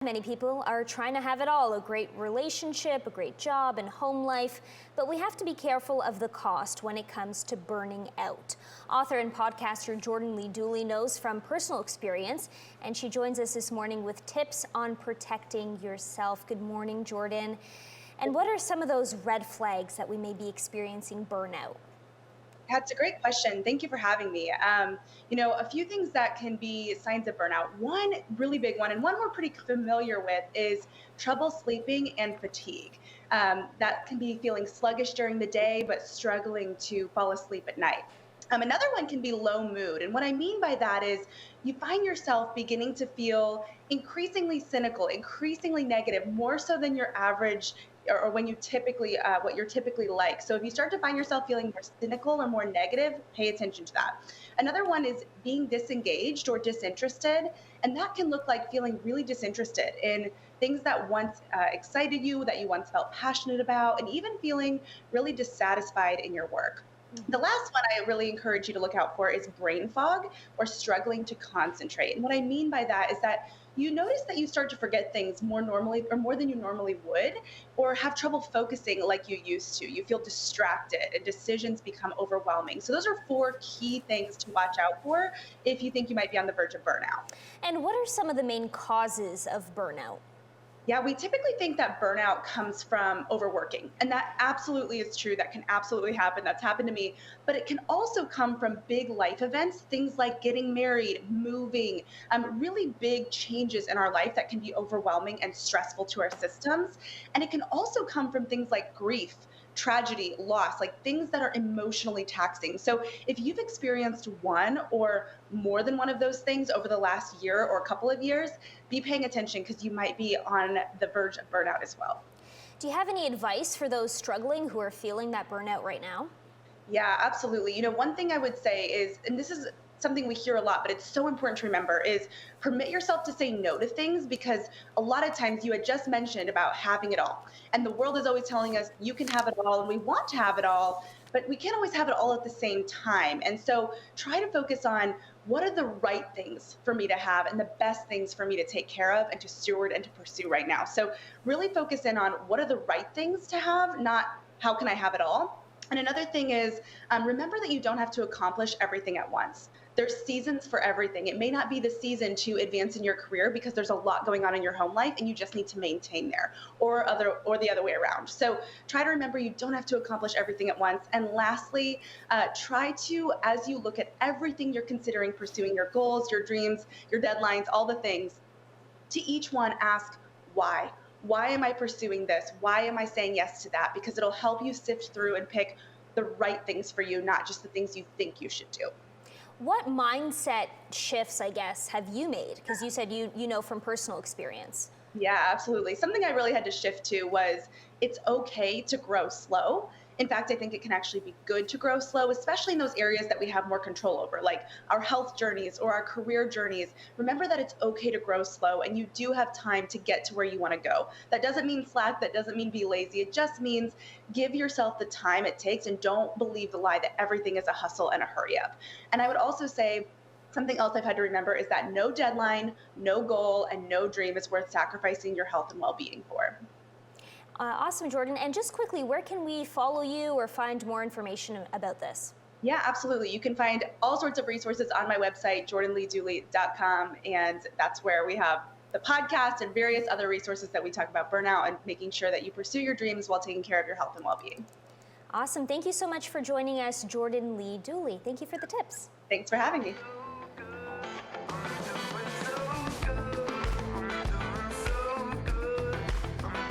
Many people are trying to have it all, a great relationship, a great job, and home life, but we have to be careful of the cost when it comes to burning out. Author and podcaster Jordan Lee Dooley knows from personal experience, and she joins us this morning with tips on protecting yourself. Good morning, Jordan. And what are some of those red flags that we may be experiencing burnout? That's a great question. Thank you for having me. A few things that can be signs of burnout. One really big one, and one we're pretty familiar with, is trouble sleeping and fatigue. That can be feeling sluggish during the day, but struggling to fall asleep at night. Another one can be low mood. And what I mean by that is you find yourself beginning to feel increasingly cynical, increasingly negative, more so than your average or when you typically what you're typically like. So if you start to find yourself feeling more cynical or more negative, pay attention to that. Another one is being disengaged or disinterested, and that can look like feeling really disinterested in things that once excited you, that you once felt passionate about, and even feeling really dissatisfied in your work. The last one I really encourage you to look out for is brain fog or struggling to concentrate. And what I mean by that is that you notice that you start to forget things more normally or more than you normally would, or have trouble focusing like you used to. You feel distracted and decisions become overwhelming. So, those are four key things to watch out for if you think you might be on the verge of burnout. And what are some of the main causes of burnout? Yeah, we typically think that burnout comes from overworking. And that absolutely is true. That can absolutely happen. That's happened to me. But it can also come from big life events, things like getting married, moving, really big changes in our life that can be overwhelming and stressful to our systems. And it can also come from things like grief, tragedy, loss, like things that are emotionally taxing. So if you've experienced one or more than one of those things over the last year or a couple of years, be paying attention because you might be on the verge of burnout as well. Do you have any advice for those struggling who are feeling that burnout right now? Yeah, absolutely. One thing I would say is, and this is something we hear a lot, but it's so important to remember, is permit yourself to say no to things because a lot of times you had just mentioned about having it all. And the world is always telling us you can have it all and we want to have it all, but we can't always have it all at the same time. And so try to focus on what are the right things for me to have and the best things for me to take care of and to steward and to pursue right now. So really focus in on what are the right things to have, not how can I have it all. And another thing is remember that you don't have to accomplish everything at once. There's seasons for everything. It may not be the season to advance in your career because there's a lot going on in your home life and you just need to maintain there, or the other way around. So try to remember you don't have to accomplish everything at once. And lastly, try to, as you look at everything you're considering pursuing, your goals, your dreams, your deadlines, all the things, to each one ask why. Why am I pursuing this? Why am I saying yes to that? Because it'll help you sift through and pick the right things for you, not just the things you think you should do. What mindset shifts, I guess, have you made? Because you said you know from personal experience. Yeah, absolutely. Something I really had to shift to was it's okay to grow slow. In fact, I think it can actually be good to grow slow, especially in those areas that we have more control over, like our health journeys or our career journeys. Remember that it's okay to grow slow and you do have time to get to where you want to go. That doesn't mean slack, that doesn't mean be lazy. It just means give yourself the time it takes and don't believe the lie that everything is a hustle and a hurry up. And I would also say, something else I've had to remember is that no deadline, no goal, and no dream is worth sacrificing your health and well being for. Awesome, Jordan. And just quickly, where can we follow you or find more information about this? Yeah, absolutely. You can find all sorts of resources on my website, jordanleedooley.com. And that's where we have the podcast and various other resources that we talk about burnout and making sure that you pursue your dreams while taking care of your health and well being. Awesome. Thank you so much for joining us, Jordan Lee Dooley. Thank you for the tips. Thanks for having me.